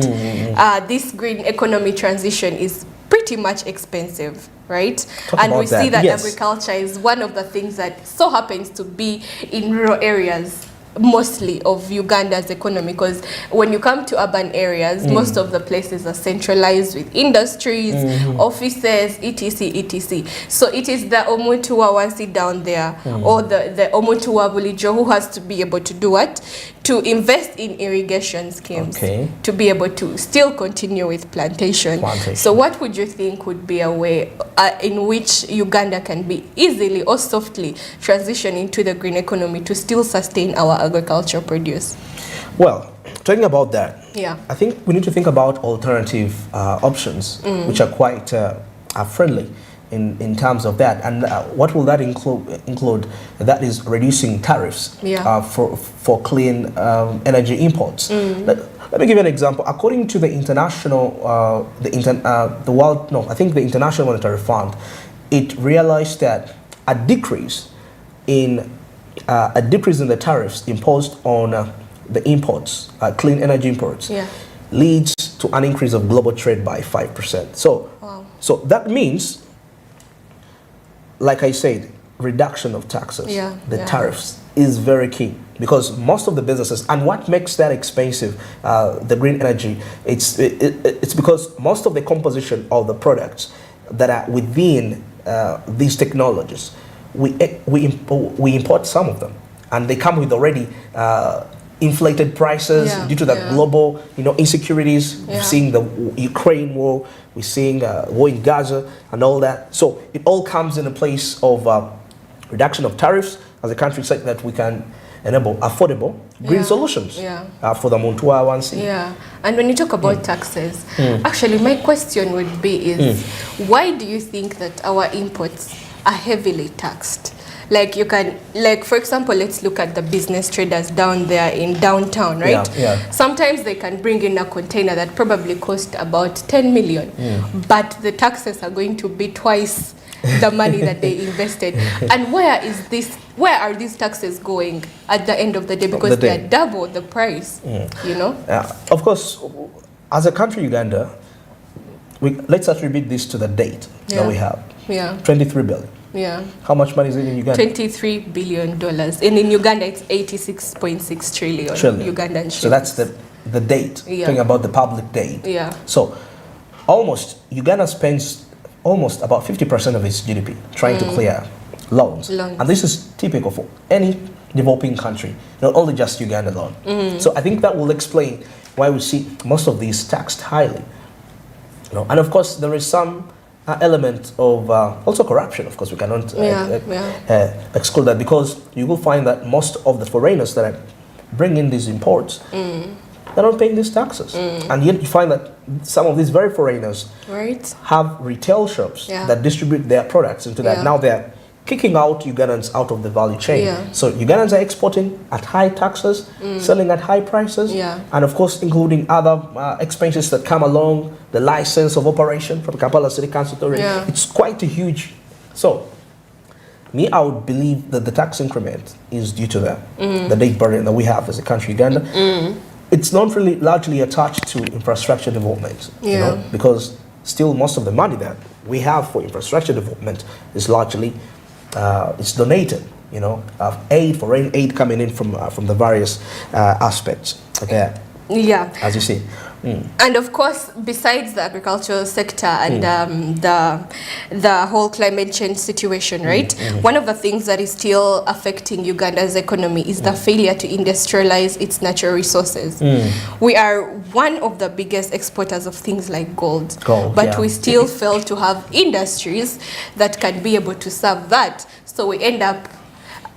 This green economy transition is pretty much expensive, right? We see that agriculture is one of the things that so happens to be in rural areas mostly of Uganda's economy, because when you come to urban areas, most of the places are centralized with industries, offices, etc. So it is the Omutua Wansi down there, or the Omutua Bulijo who has to be able to do what? To invest in irrigation schemes, to be able to still continue with plantation. So what would you think would be a way in which Uganda can be easily or softly transition into the green economy to still sustain our agricultural produce? Well, talking about that, I think we need to think about alternative options, which are quite friendly in terms of that. And what will that include? That is reducing tariffs for clean energy imports. Let me give you an example. According to the international, the International Monetary Fund, it realized that a decrease in the tariffs imposed on the imports, clean energy imports, leads to an increase of global trade by 5%. So that means, like I said, reduction of taxes, tariffs is very key, because most of the businesses, and what makes that expensive, the green energy, it's because most of the composition of the products that are within these technologies, we import some of them, and they come with already inflated prices due to the global, insecurities. We're seeing the Ukraine war, we're seeing war in Gaza and all that. So it all comes in a place of reduction of tariffs as a country, such that we can enable affordable green solutions for the Montua Wansi. And when you talk about taxes, actually my question would be why do you think that our imports are heavily taxed? Like for example, let's look at the business traders down there in downtown, right? Sometimes they can bring in a container that probably cost about 10 million, but the taxes are going to be twice the money that they invested. And where are these taxes going at the end of the day? Because they are double the price, you know? Of course, as a country, Uganda, let's attribute this to the date that we have. 23 billion. How much money is it in Uganda? $23 billion. And in Uganda, it's 86.6 trillion Ugandan shillings. So that's the date, talking about the public date. So Uganda spends almost about 50% of its GDP trying to clear loans. And this is typical for any developing country, not only just Uganda alone. So I think that will explain why we see most of these taxed highly. And of course, there is some element of also corruption. Of course, we cannot exclude that, because you will find that most of the foreigners that bring in these imports, they're not paying these taxes. And yet you find that some of these very foreigners have retail shops that distribute their products into that. Now they're kicking out Ugandans out of the value chain. So Ugandans are exporting at high taxes, selling at high prices, and of course including other expenses that come along, the license of operation from Kampala City Council Authority. It's quite a huge. So me, I would believe that the tax increment is due to that, the debt burden that we have as a country, Uganda. It's not really largely attached to infrastructure development, you know, because still most of the money that we have for infrastructure development is largely it's donated, you know, foreign aid coming in from the various aspects. Okay. As you see. And of course, besides the agricultural sector and the whole climate change situation, right? One of the things that is still affecting Uganda's economy is the failure to industrialize its natural resources. We are one of the biggest exporters of things like gold, but we still fail to have industries that can be able to serve that. So we end up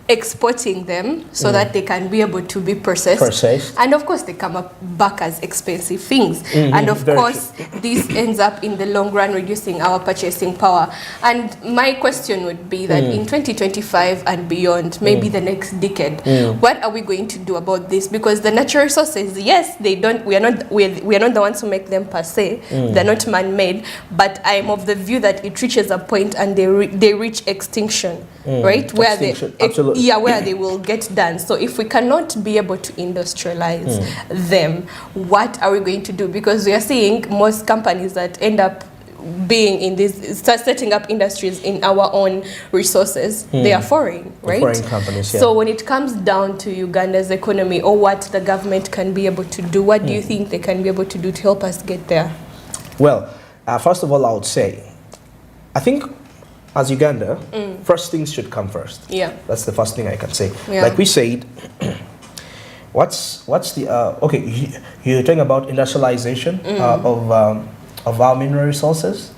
exporting them so that they can be able to be processed. And of course they come up back as expensive things. And of course this ends up in the long run reducing our purchasing power. And my question would be that in 2025 and beyond, maybe the next decade, what are we going to do about this? Because the natural resources, yes, we are not the ones who make them per se, they're not man-made, but I'm of the view that it reaches a point and they reach extinction, right? Where where they will get done. So if we cannot be able to industrialize them, what are we going to do? Because we are seeing most companies that end up being in this, start setting up industries in our own resources, they are foreign, right? Foreign companies, So when it comes down to Uganda's economy or what the government can be able to do, what do you think they can be able to do to help us get there? Well, first of all, I would say, I think as Uganda, first things should come first. That's the first thing I can say. Like we said, what's the okay? You're talking about industrialization of our mineral resources.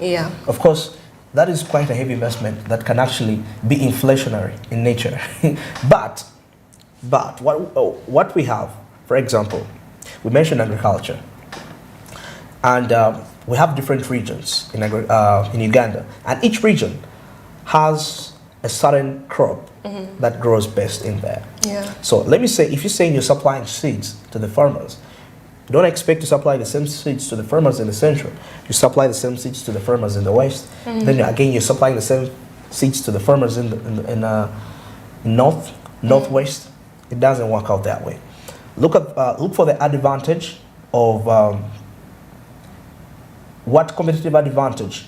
Of course, that is quite a heavy investment that can actually be inflationary in nature. but what we have, for example, we mentioned agriculture, and we have different regions in Uganda, and each region has a certain crop that grows best in there. So let me say, if you're saying you're supplying seeds to the farmers, you don't expect to supply the same seeds to the farmers in the central. You supply the same seeds to the farmers in the west. Then again, you're supplying the same seeds to the farmers in northwest. It doesn't work out that way. Look for the advantage of what competitive advantage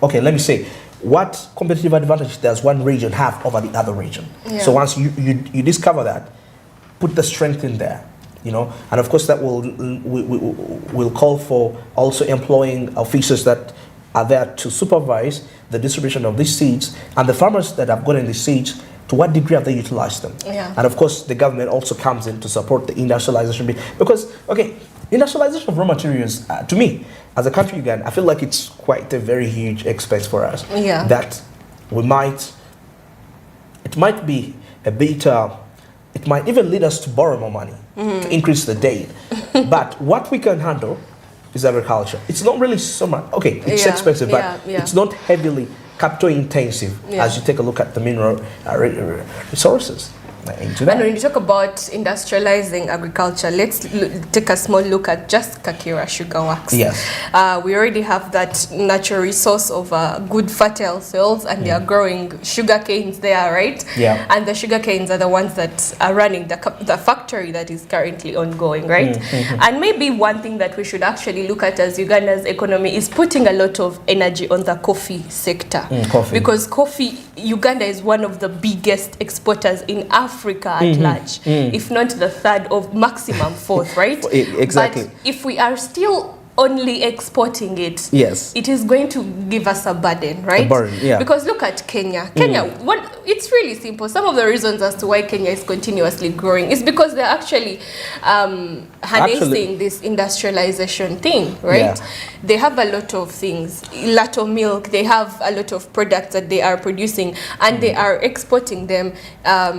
okay, let me say, what competitive advantage does one region have over the other region? So once you discover that, put the strength in there, you know, and of course that will call for also employing officers that are there to supervise the distribution of these seeds, and the farmers that have gotten these seeds, to what degree have they utilized them? And of course the government also comes in to support the industrialization bit, because okay, industrialization of raw materials, to me, as a country, Uganda, I feel like it's quite a very huge expense for us. That it might be a bit, it might even lead us to borrow more money to increase the debt. But what we can handle is agriculture. It's not really so much, okay, it's expensive, but it's not heavily capital intensive as you take a look at the mineral resources. And when you talk about industrializing agriculture, let's take a small look at just Kakira Sugar Works. We already have that natural resource of good fertile soils, and they are growing sugar canes there, right? And the sugar canes are the ones that are running the factory that is currently ongoing, right? And maybe one thing that we should actually look at as Uganda's economy is putting a lot of energy on the coffee sector. Because coffee, Uganda is one of the biggest exporters in Africa at large, if not the third, of maximum fourth, right? Exactly. But if we are still only exporting it, yes, it is going to give us a burden, right? A burden, yeah. Because look at Kenya. It's really simple. Some of the reasons as to why Kenya is continuously growing is because they're actually harnessing this industrialization thing, right? Yeah. They have a lot of things, a lot of milk, they have a lot of products that they are producing, and they are exporting them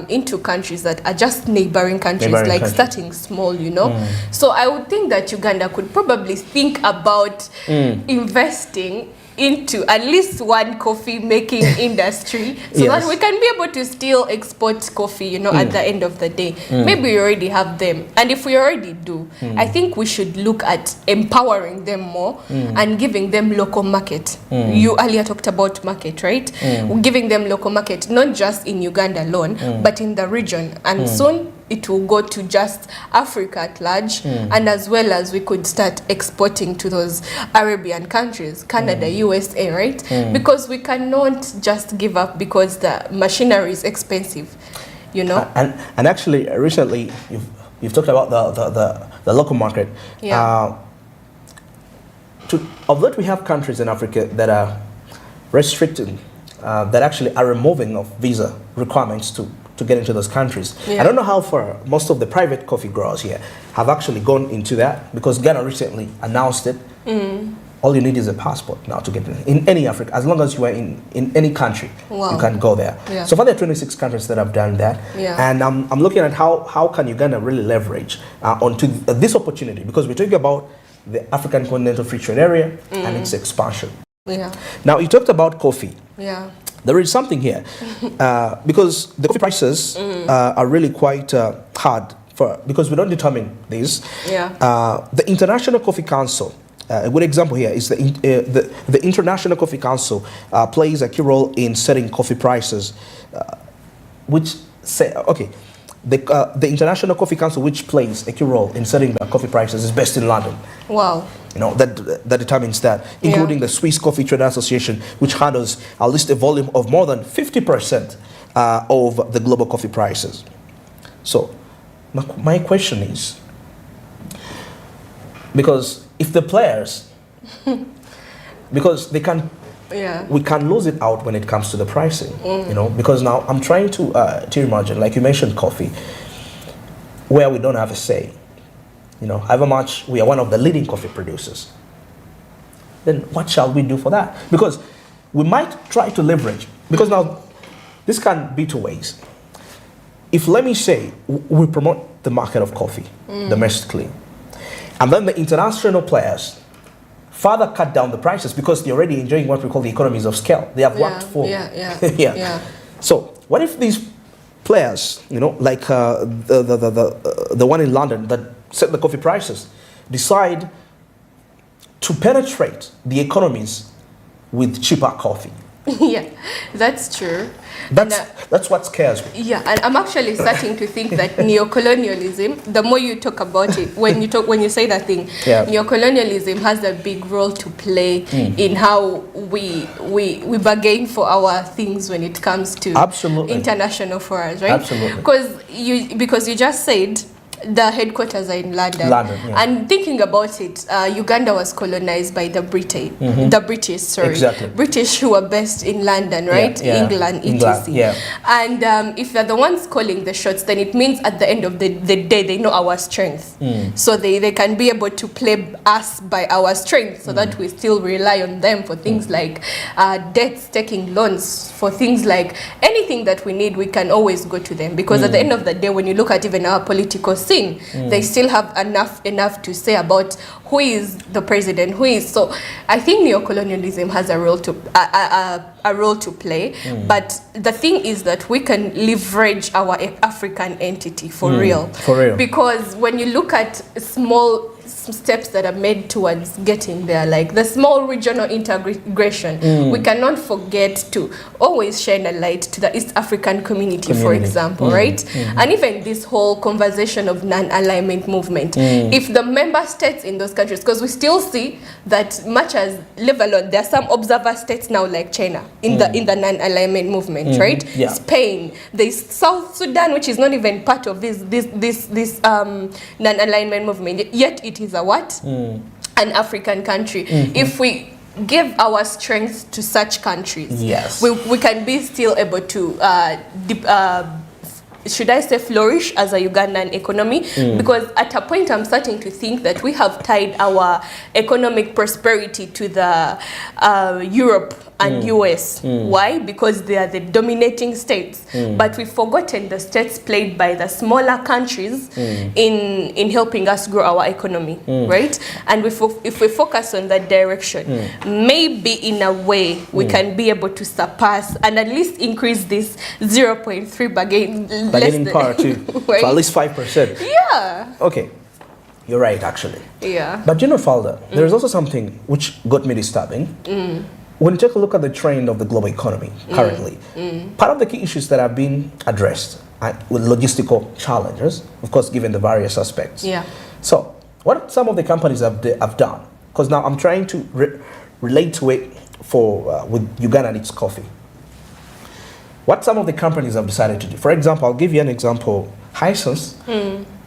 into countries that are just neighboring countries, starting small, you know. So I would think that Uganda could probably think about investing into at least one coffee making industry, so that we can be able to still export coffee, you know, at the end of the day. Maybe we already have them, and if we already do, I think we should look at empowering them more and giving them local market. You earlier talked about market, right? Giving them local market, not just in Uganda alone, but in the region, and soon it will go to just Africa at large, and as well as we could start exporting to those Arabian countries, Canada, USA, right? Because we cannot just give up because the machinery is expensive, you know. And actually, recently you've talked about the local market. Yeah. Although we have countries in Africa that are restricting, that actually are removing of visa requirements to get into those countries. I don't know how far most of the private coffee growers here have actually gone into that, because Ghana recently announced it. All you need is a passport now to get in any Africa. As long as you are in any country, you can go there. So far there are 26 countries that have done that. And I'm looking at how can Uganda really leverage onto this opportunity, because we're talking about the African Continental Free Trade Area and its expansion. Now you talked about coffee. There is something here, because the coffee prices are really quite hard because we don't determine this. The International Coffee Council, a good example here is the International Coffee Council plays a key role in setting coffee prices, which say, the International Coffee Council, which plays a key role in setting the coffee prices, is based in London. Wow. You know, that determines that, including the Swiss Coffee Trade Association, which handles at least a volume of more than 50% of the global coffee prices. So my question is, because if the players, because they can, we can lose it out when it comes to the pricing, you know, because now I'm trying to imagine, like you mentioned coffee, where we don't have a say. You know, however much we are one of the leading coffee producers, then what shall we do for that? Because we might try to leverage, because now this can be two ways. If, let me say, we promote the market of coffee domestically, and then the international players further cut down the prices because they're already enjoying what we call the economies of scale. They have worked for. So what if these players, you know, like the one in London that set the coffee prices, decide to penetrate the economies with cheaper coffee? That's true. That's what scares me. And I'm actually starting to think that neocolonialism, the more you talk about it, when you say that thing, neocolonialism has a big role to play in how we bargain for our things when it comes to international forums, right? Because you just said the headquarters are in London. And thinking about it, Uganda was colonized by the British, British who were based in London, right? England, etc. And if they're the ones calling the shots, then it means at the end of the day, they know our strength. So they can be able to play us by our strength, so that we still rely on them for things like debts, taking loans, for things like anything that we need, we can always go to them. Because at the end of the day, when you look at even our political scene, they still have enough to say about who is the president, who is. So I think neocolonialism has a role to play, but the thing is that we can leverage our African entity for real. Because when you look at small steps that are made towards getting there, like the small regional integration, we cannot forget to always shine a light to the East African community. For example, right? And even this whole conversation of non-alignment movement, if the member states in those countries, because we still see that much as live alone, there are some observer states now like China in the non-alignment movement, right? Spain, there's South Sudan, which is not even part of this non-alignment movement, yet it is a what? an African country. If we give our strength to such countries, yes, we can be still able to should I say flourish as a Ugandan economy, because at a point I'm starting to think that we have tied our economic prosperity to the Europe and US. Why? Because they are the dominating states, but we've forgotten the states played by the smaller countries in helping us grow our economy, right? And if we focus on that direction, maybe in a way we can be able to surpass and at least increase this 0.3 bargaining power to at least 5%. Yeah. Okay, you're right actually. Yeah. But Falda, there is also something which got me disturbing. When you take a look at the trend of the global economy currently, part of the key issues that have been addressed with logistical challenges, of course, given the various aspects. Yeah. So, what some of the companies have done? Because now I'm trying to relate to it with Uganda and its coffee. What some of the companies have decided to do. For example, I'll give you an example. Hisense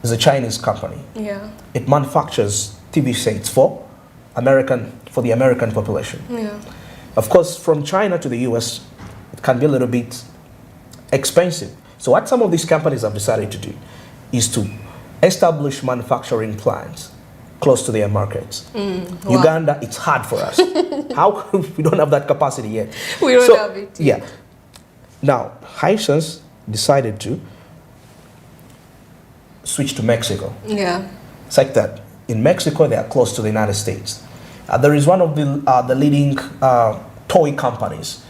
is a Chinese company. Yeah. It manufactures TV sets for the American population. Yeah. Of course, from China to the US, it can be a little bit expensive. So what some of these companies have decided to do is to establish manufacturing plants close to their markets. Wow. Uganda, it's hard for us. How we don't have that capacity yet? We don't have it. Yeah. Now, Hisense decided to switch to Mexico. Yeah. It's like that. In Mexico, they are close to the United States. There is one of the leading toy companies,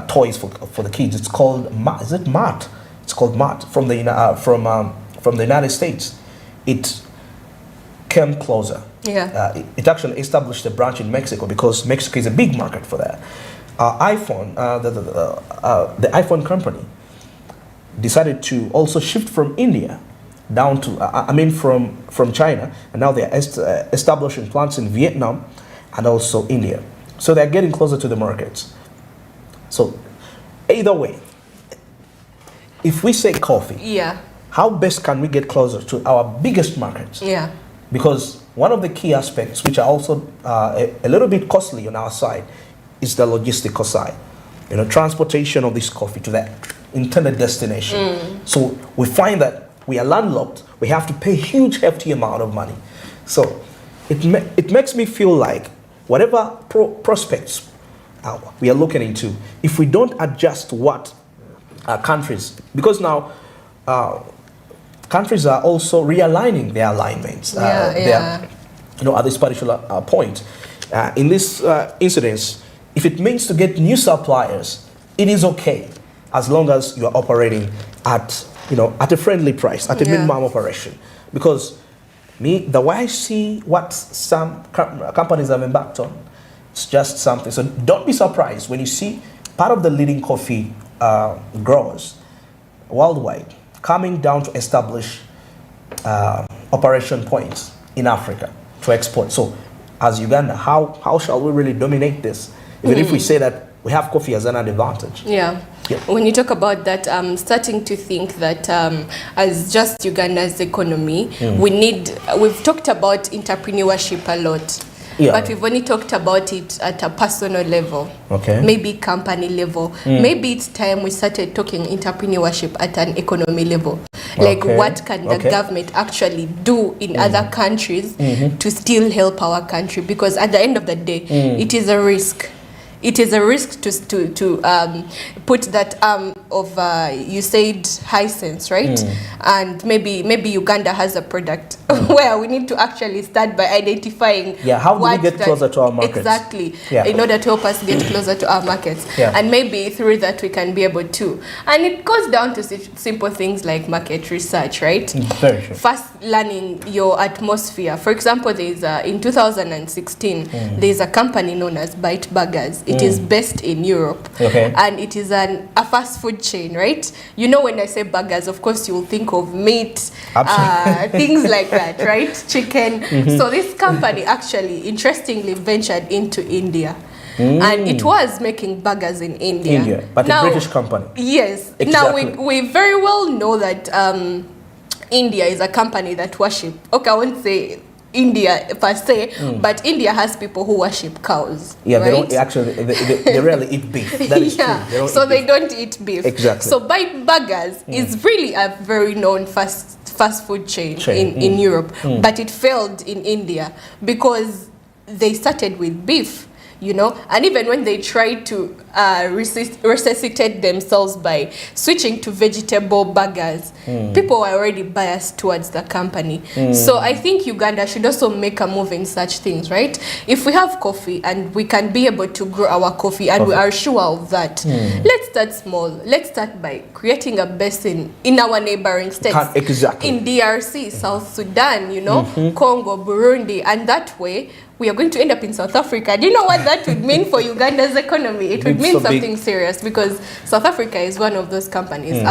toys for the kids. It's called Is it Mart? It's called Mart from the United States. It came closer. Yeah. It actually established a branch in Mexico because Mexico is a big market for that. iPhone, the iPhone company, decided to also shift from India down to from China, and now they're establishing plants in Vietnam and also India. So they're getting closer to the markets. So either way, if we say coffee, yeah, how best can we get closer to our biggest markets? Yeah. Because one of the key aspects, which are also a little bit costly on our side, is the logistical side. Transportation of this coffee to the intended destination. So we find that we are landlocked. We have to pay a huge, hefty amount of money. So it makes me feel like whatever prospects we are looking into, if we don't adjust what countries, because now countries are also realigning their alignments. At this particular point. In this incidence, if it means to get new suppliers, it is okay as long as you are operating at a friendly price, at a minimum operation. Because the way I see what some companies have embarked on, it's just something. So don't be surprised when you see part of the leading coffee growers worldwide coming down to establish operation points in Africa to export. So as Uganda, how shall we really dominate this? Even if we say that we have coffee as an advantage. Yeah. When you talk about that, I'm starting to think that as just Uganda's economy, we've talked about entrepreneurship a lot. Yeah. But we've only talked about it at a personal level, maybe company level. Maybe it's time we started talking entrepreneurship at an economy level. Like what can the government actually do in other countries to still help our country? Because at the end of the day, it is a risk. It is a risk to put that of you said Hisense, right? And maybe Uganda has a product where we need to actually start by identifying. Yeah, how do we get closer to our markets? Exactly. Yeah. In order to help us get closer to our markets, and maybe through that we can be able to. And it goes down to simple things like market research, right? Very true. First, learning your atmosphere. For example, there's in 2016 there's a company known as Bite Burgers. It is based in Europe, and it is a fast food chain, right? When I say burgers, of course you'll think of meat, things like that, right? Chicken. So this company actually, interestingly, ventured into India. And it was making burgers in India. But now, a British company. Yes. Exactly. Now we very well know that India is a company that I won't say India per se, but India has people who worship cows. Yeah, they right? don't actually. They rarely eat beef. That is true. They don't eat beef. Exactly. So Bite Burgers is really a very known fast food chain. In Europe, but it failed in India because they started with beef. You know, and even when they tried to resuscitate themselves by switching to vegetable burgers, people were already biased towards the company. So I think Uganda should also make a move in such things, right? If we have coffee and we can be able to grow our coffee and we are sure of that, let's start small. Let's start by creating a basin in our neighboring states. Exactly. In DRC, South Sudan, you know, Congo, Burundi, and that way we are going to end up in South Africa. Do you know what that would mean for Uganda's economy? It would mean something serious because South Africa is one of those companies,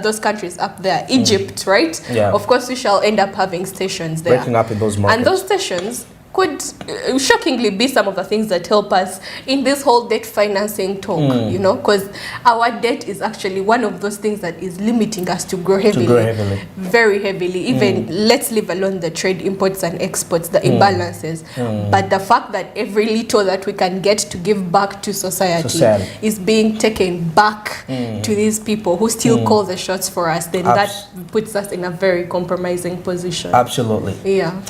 those countries up there. Egypt, right? Yeah. Of course, we shall end up having stations there. Breaking up in those markets. And those stations could shockingly be some of the things that help us in this whole debt financing talk, you know, because our debt is actually one of those things that is limiting us to grow heavily. Very heavily. Even let's leave alone the trade imports and exports, the imbalances. But the fact that every little that we can get to give back to society is being taken back to these people who still call the shots for us, then that puts us in a very compromising position. Absolutely. Yeah.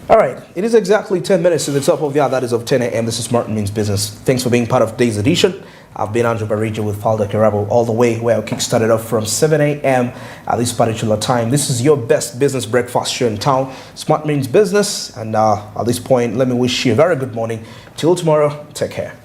All right, it is exactly 10 minutes to the top of the hour. That is of 10 a.m. This is Smart Means Business. Thanks for being part of today's edition. I've been Andrew Barija with Falda Kirabo all the way where our kick started off from 7 a.m. at this particular time. This is your best business breakfast show in town, Smart Means Business. And at this point, let me wish you a very good morning. Till tomorrow, take care.